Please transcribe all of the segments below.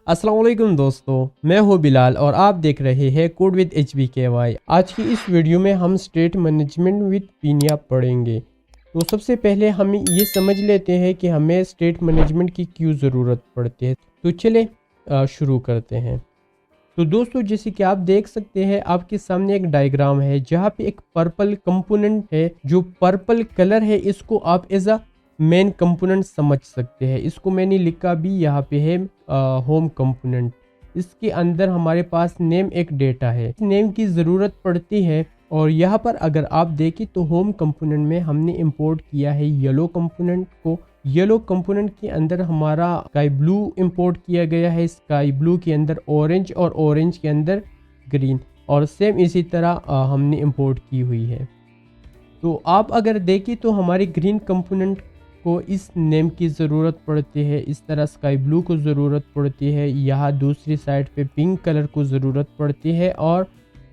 अस्सलाम वालेकुम दोस्तों, मैं हूं बिलाल और आप देख रहे हैं कोड विद HBKY। आज की इस वीडियो में हम स्टेट मैनेजमेंट विद पिनिया पढ़ेंगे। तो सबसे पहले हम ये समझ लेते हैं कि हमें स्टेट मैनेजमेंट की क्यों ज़रूरत पड़ती है। तो चले शुरू करते हैं। तो दोस्तों, जैसे कि आप देख सकते हैं, आपके सामने एक डायग्राम है जहाँ पे एक पर्पल कंपोनेंट है। जो पर्पल कलर है इसको आप एज अ मेन कंपोनेंट समझ सकते हैं। इसको मैंने लिखा भी यहाँ पे है होम कंपोनेंट। इसके अंदर हमारे पास नेम एक डेटा है, नेम की ज़रूरत पड़ती है। और यहाँ पर अगर आप देखें तो होम कंपोनेंट में हमने इंपोर्ट किया है येलो कंपोनेंट को। येलो कंपोनेंट के अंदर हमारा स्काई ब्लू इंपोर्ट किया गया है, स्काई ब्लू के अंदर ऑरेंज और ऑरेंज के अंदर ग्रीन, और सेम इसी तरह हमने इंपोर्ट की हुई है। तो आप अगर देखें तो हमारे ग्रीन कंपोनेंट को इस नेम की ज़रूरत पड़ती है, इस तरह स्काई ब्लू को ज़रूरत पड़ती है, यहाँ दूसरी साइड पे पिंक कलर को ज़रूरत पड़ती है और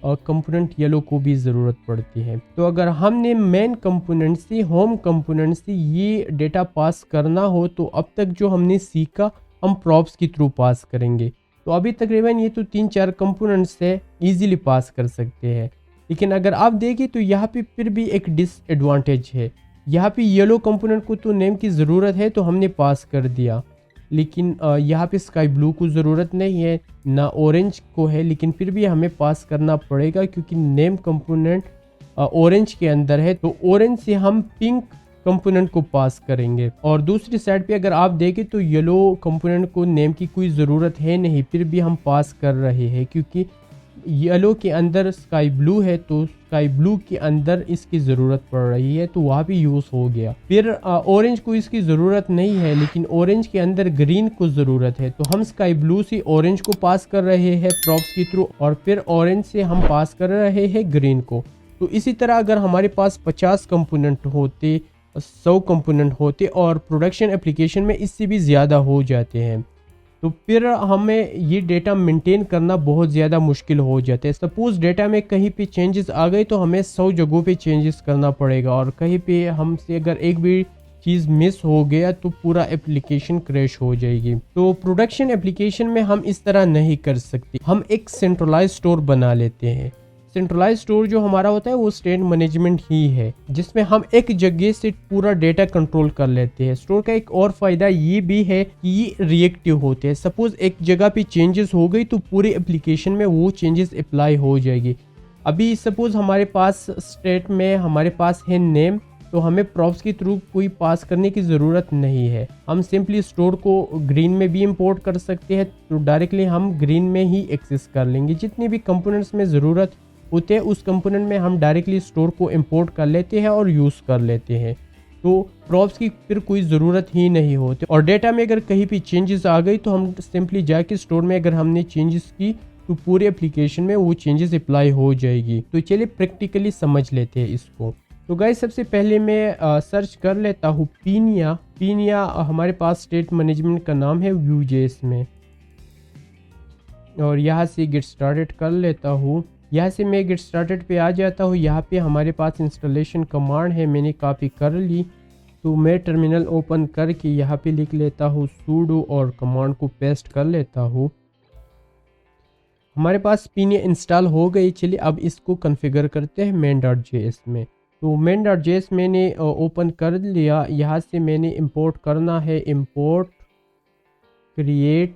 कंपोनेंट येलो को भी ज़रूरत पड़ती है। तो अगर हमने मेन कंपोनेंट से होम कंपोनेंट से ये डेटा पास करना हो तो अब तक जो हमने सीखा हम प्रॉप्स के थ्रू पास करेंगे। तो अभी तकरीबन ये तो 3-4 कंपोनेंट्स है, इजीली पास कर सकते हैं। लेकिन अगर आप देखें तो यहाँ पे फिर भी एक डिसएडवांटेज है। यहाँ पे येलो कंपोनेंट को तो नेम की ज़रूरत है तो हमने पास कर दिया, लेकिन यहाँ पे स्काई ब्लू को ज़रूरत नहीं है, ना ऑरेंज को है, लेकिन फिर भी हमें पास करना पड़ेगा क्योंकि नेम कंपोनेंट ऑरेंज के अंदर है। तो ऑरेंज से हम पिंक कंपोनेंट को पास करेंगे। और दूसरी साइड पे अगर आप देखें तो येलो कंपोनेंट को नेम की कोई ज़रूरत है नहीं, फिर भी हम पास कर रहे हैं क्योंकि येलो के अंदर स्काई ब्लू है तो स्काई ब्लू के अंदर इसकी ज़रूरत पड़ रही है तो वहाँ भी यूज़ हो गया। फिर ऑरेंज को इसकी ज़रूरत नहीं है, लेकिन ऑरेंज के अंदर ग्रीन को ज़रूरत है तो हम स्काई ब्लू से ऑरेंज को पास कर रहे हैं प्रॉप्स के थ्रू, और फिर ऑरेंज से हम पास कर रहे हैं ग्रीन को। तो इसी तरह अगर हमारे पास 50 कंपोनेंट होते, 100 कंपोनेंट होते और प्रोडक्शन एप्लीकेशन में इससे भी ज़्यादा हो जाते हैं तो फिर हमें ये डेटा मेंटेन करना बहुत ज़्यादा मुश्किल हो जाता है। सपोज़ डेटा में कहीं पे चेंजेस आ गए तो हमें 100 जगहों पे चेंजेस करना पड़ेगा, और कहीं पे हमसे अगर एक भी चीज़ मिस हो गया तो पूरा एप्लीकेशन क्रैश हो जाएगी। तो प्रोडक्शन एप्लीकेशन में हम इस तरह नहीं कर सकते। हम एक सेंट्रलाइज स्टोर बना लेते हैं। सेंट्रलाइज स्टोर जो हमारा होता है वो स्टेट मैनेजमेंट ही है, जिसमें हम एक जगह से पूरा डेटा कंट्रोल कर लेते हैं। स्टोर का एक और फायदा ये भी है कि ये रिएक्टिव होते हैं। सपोज एक जगह पे चेंजेस हो गई तो पूरे एप्लीकेशन में वो चेंजेस अप्लाई हो जाएगी। अभी सपोज हमारे पास स्टेट में हमारे पास है नेम, तो हमें प्रॉप्स के थ्रू कोई पास करने की ज़रूरत नहीं है। हम सिंपली स्टोर को ग्रीन में भी इंपोर्ट कर सकते हैं, तो डायरेक्टली हम ग्रीन में ही एक्सेस कर लेंगे। जितनी भी कंपोनेंट्स में ज़रूरत होते हैं उस कंपोनेंट में हम डायरेक्टली स्टोर को इंपोर्ट कर लेते हैं और यूज़ कर लेते हैं। तो प्रॉप्स की फिर कोई ज़रूरत ही नहीं होती। और डेटा में अगर कहीं भी चेंजेस आ गई तो हम सिंपली जाके स्टोर में अगर हमने चेंजेस की तो पूरे एप्लीकेशन में वो चेंजेस अप्लाई हो जाएगी। तो चलिए प्रैक्टिकली समझ लेते हैं इसको। तो गाइस, सबसे पहले मैं सर्च कर लेता हूँ पिनिया। पिनिया हमारे पास स्टेट मैनेजमेंट का नाम है Vue.js में, और यहाँ से गेट स्टार्टेड कर लेता हूँ। यहाँ से मैं गेट स्टार्टेड पे आ जाता हूँ। यहाँ पे हमारे पास इंस्टॉलेशन कमांड है, मैंने कॉपी कर ली। तो मैं टर्मिनल ओपन करके यहाँ पे लिख लेता हूँ sudo और कमांड को पेस्ट कर लेता हूँ। हमारे पास पिनिया इंस्टॉल हो गई। चलिए अब इसको कॉन्फ़िगर करते हैं main.js में। तो main.js मैंने ओपन कर लिया। यहाँ से मैंने इंपोर्ट करना है, इंपोर्ट क्रिएट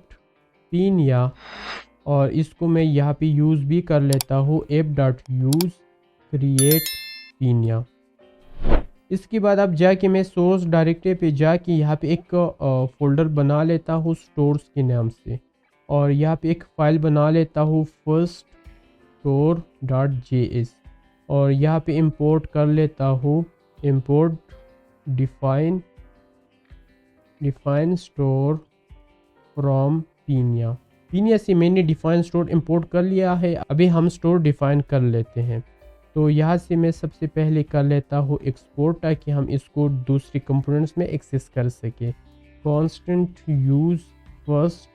पिनिया, और इसको मैं यहाँ पे यूज़ भी कर लेता हूँ app.use create पिनिया। इसके बाद अब जाके मैं सोर्स डायरेक्टरी पे जाके यहाँ पे एक फोल्डर बना लेता हूँ स्टोर्स के नाम से, और यहाँ पे एक फ़ाइल बना लेता हूँ firststore.js, और यहाँ पे इंपोर्ट कर लेता हूँ इंपोर्ट डिफाइन स्टोर फ्रॉम पिनिया। पिनिया से मैंने डिफाइन स्टोर इंपोर्ट कर लिया है। अभी हम स्टोर डिफाइन कर लेते हैं। तो यहाँ से मैं सबसे पहले कर लेता हूँ एक्सपोर्ट, ताकि हम इसको दूसरी कंपोनेंट्स में एक्सेस कर सके। Constant use first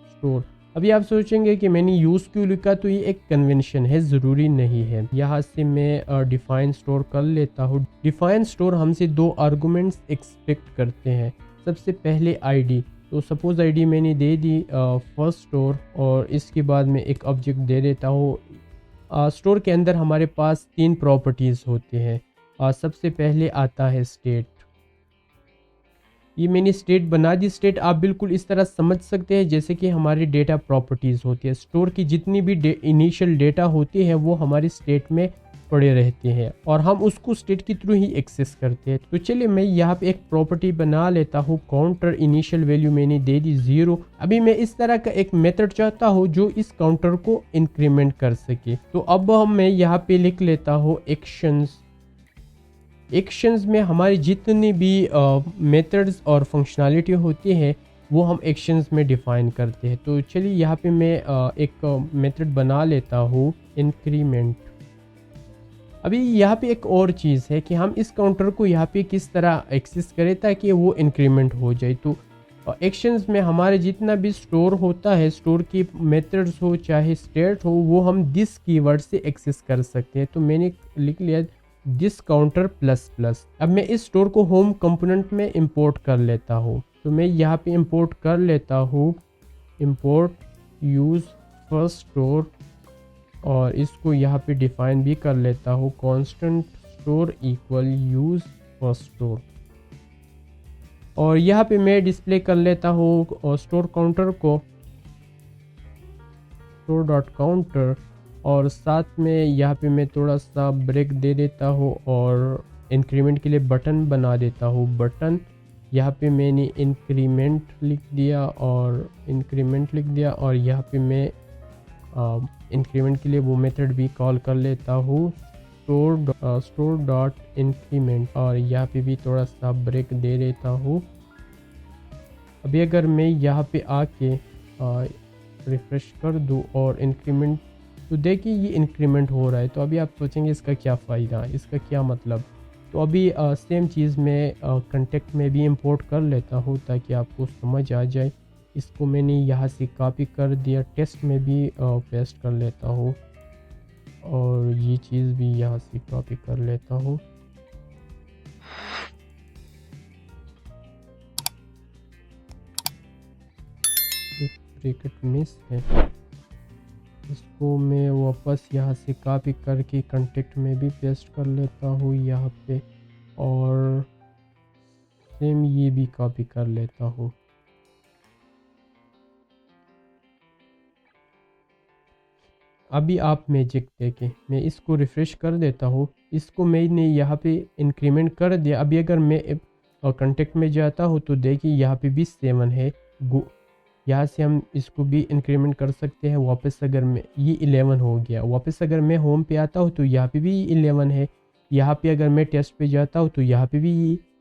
store. अभी आप सोचेंगे कि मैंने यूज़ क्यों लिखा, तो ये एक कन्वेंशन है, ज़रूरी नहीं है। यहाँ से मैं डिफाइन स्टोर कर लेता हूँ। डिफाइन स्टोर हमसे 2 आर्गुमेंट्स एक्सपेक्ट करते हैं। सबसे पहले आईडी, तो सपोज़ आईडी मैंने दे दी फर्स्ट स्टोर और इसके बाद में एक ऑब्जेक्ट दे देता हूँ। स्टोर के अंदर हमारे पास 3 प्रॉपर्टीज़ होते हैं। सबसे पहले आता है स्टेट। ये मैंने स्टेट बना दी। स्टेट आप बिल्कुल इस तरह समझ सकते हैं जैसे कि हमारी डेटा प्रॉपर्टीज़ होती है। स्टोर की जितनी भी इनिशियल डेटा होती है वो हमारी स्टेट में पड़े रहते हैं और हम उसको स्टेट के थ्रू ही एक्सेस करते हैं। तो चलिए मैं यहाँ पे एक प्रॉपर्टी बना लेता हूँ। काउंटर इनिशियल वैल्यू मैंने दे दी 0। अभी मैं इस तरह का एक मेथड चाहता हूँ जो इस काउंटर को इंक्रीमेंट कर सके। तो अब मैं यहाँ पे लिख लेता हूँ एक्शंस। एक्शंस में हमारी जितनी भी मेथड्स और फंक्शनैलिटी होती है वो हम एक्शंस में डिफाइन करते हैं। तो चलिए यहाँ पे मैं एक मेथड बना लेता हूँ इंक्रीमेंट। अभी यहाँ पे एक और चीज़ है कि हम इस काउंटर को यहाँ पे किस तरह एक्सेस करें ताकि वो इंक्रीमेंट हो जाए। तो एक्शंस में हमारे जितना भी स्टोर होता है, स्टोर की मेथड्स हो चाहे स्टेट हो, वो हम दिस कीवर्ड से एक्सेस कर सकते हैं। तो मैंने लिख लिया दिस काउंटर प्लस प्लस। अब मैं इस स्टोर को होम कंपोनेंट में इंपोर्ट कर लेता हूँ। तो मैं यहाँ पे इंपोर्ट कर लेता हूँ इंपोर्ट यूज़ फर्स्ट स्टोर और इसको यहाँ पे डिफाइन भी कर लेता हूँ constant store equal use first store. और यहाँ पे मैं डिस्प्ले कर लेता हूँ स्टोर काउंटर को स्टोर डॉट काउंटर और साथ में यहाँ पे मैं थोड़ा सा ब्रेक दे देता हूँ और इंक्रीमेंट के लिए बटन बना देता हूँ बटन। यहाँ पे मैंने इंक्रीमेंट लिख दिया और यहाँ पे मैं इंक्रीमेंट के लिए वो मेथड भी कॉल कर लेता हूँ स्टोर डॉट इंक्रीमेंट और यहाँ पे भी थोड़ा सा ब्रेक दे देता हूँ। अभी अगर मैं यहाँ पे आके रिफ्रेश कर दूँ और इंक्रीमेंट, तो देखिए ये इंक्रीमेंट हो रहा है। तो अभी आप सोचेंगे इसका क्या फ़ायदा, इसका क्या मतलब। तो अभी सेम चीज़ मैं कंटेक्ट में भी इंपोर्ट कर लेता हूँ ताकि आपको समझ आ जाए। इसको मैंने यहाँ से कॉपी कर दिया, टेस्ट में भी पेस्ट कर लेता हूँ और ये चीज़ भी यहाँ से कॉपी कर लेता हूँ। एक ब्रैकेट मिस है, इसको मैं वापस यहाँ से कॉपी करके कंटेक्ट में भी पेस्ट कर लेता हूँ यहाँ पे और सेम ये भी कॉपी कर लेता हूँ। अभी आप मैजिक देखें, मैं इसको रिफ़्रेश कर देता हूँ। इसको मैंने यहाँ पे इंक्रीमेंट कर दिया। अभी अगर मैं कंटेक्ट में जाता हूँ तो देखिए यहाँ पे भी 7 है। यहाँ से हम इसको भी इंक्रीमेंट कर सकते हैं। वापस अगर मैं ये 11 हो गया, वापस अगर मैं होम पे आता हूँ तो यहाँ पे भी 11 है। यहाँ पे अगर मैं टेस्ट पे जाता हूँ तो यहाँ पे भी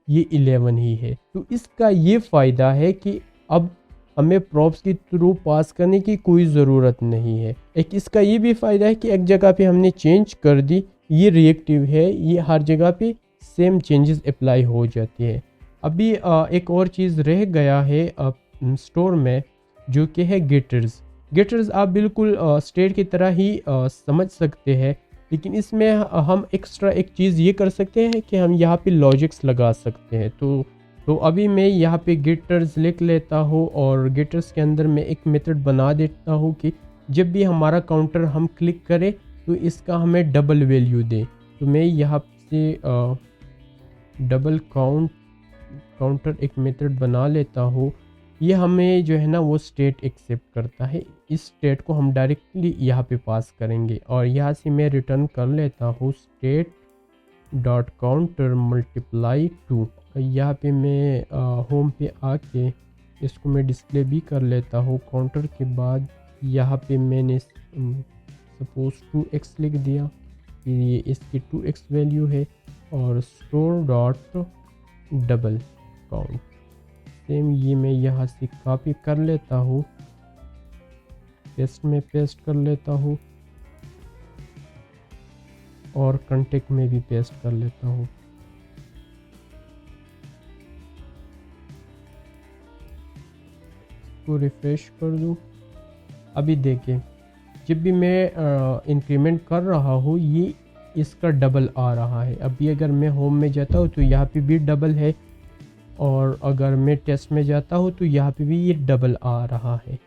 ये 11 ही है। तो इसका ये फ़ायदा है कि अब हमें प्रॉप्स के थ्रू पास करने की कोई ज़रूरत नहीं है। एक इसका ये भी फ़ायदा है कि एक जगह पे हमने चेंज कर दी, ये रिएक्टिव है, ये हर जगह पे सेम चेंजेस अप्लाई हो जाती है। अभी एक और चीज़ रह गया है स्टोर में जो कि है गेटर्स। गेटर्स आप बिल्कुल स्टेट की तरह ही समझ सकते हैं, लेकिन इसमें हम एक्स्ट्रा एक चीज़ ये कर सकते हैं कि हम यहाँ पे लॉजिक्स लगा सकते हैं। तो अभी मैं यहाँ पे गेटर्स लिख लेता हूँ और गेटर्स के अंदर मैं एक मेथड बना देता हूँ कि जब भी हमारा काउंटर हम क्लिक करें तो इसका हमें डबल वैल्यू दे। तो मैं यहाँ से डबल काउंटर एक मेथड बना लेता हूँ। ये हमें जो है ना वो स्टेट एक्सेप्ट करता है। इस स्टेट को हम डायरेक्टली यहाँ पे पास करेंगे और यहाँ से मैं रिटर्न कर लेता हूँ स्टेट डॉट काउंटर मल्टीप्लाई 2। यहाँ पे मैं होम पे आके इसको मैं डिस्प्ले भी कर लेता हूँ। काउंटर के बाद यहाँ पे मैंने सपोज 2x लिख दिया, ये इसकी 2x वैल्यू है और store dot double count. Same ये मैं यहाँ से कॉपी कर लेता हूँ, पेस्ट में पेस्ट कर लेता हूँ और कंटेक्ट में भी पेस्ट कर लेता हूँ। इसको रिफ्रेश कर दूँ। अभी देखें जब भी मैं इंक्रीमेंट कर रहा हूँ ये इसका डबल आ रहा है। अभी अगर मैं होम में जाता हूँ तो यहाँ पे भी डबल है और अगर मैं टेस्ट में जाता हूँ तो यहाँ पे भी ये डबल आ रहा है।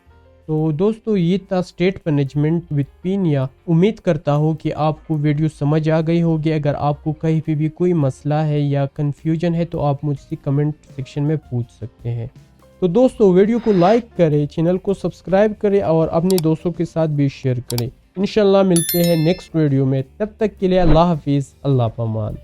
तो दोस्तों ये था स्टेट मैनेजमेंट विद पीनिया। उम्मीद करता हूँ कि आपको वीडियो समझ आ गई होगी। अगर आपको कहीं पे भी कोई मसला है या कन्फ्यूजन है तो आप मुझसे कमेंट सेक्शन में पूछ सकते हैं। तो दोस्तों वीडियो को लाइक करें, चैनल को सब्सक्राइब करें और अपने दोस्तों के साथ भी शेयर करें। इंशाल्लाह मिलते हैं नेक्स्ट वीडियो में, तब तक के लिए अल्लाह हाफिज़, अल्लाह पमान।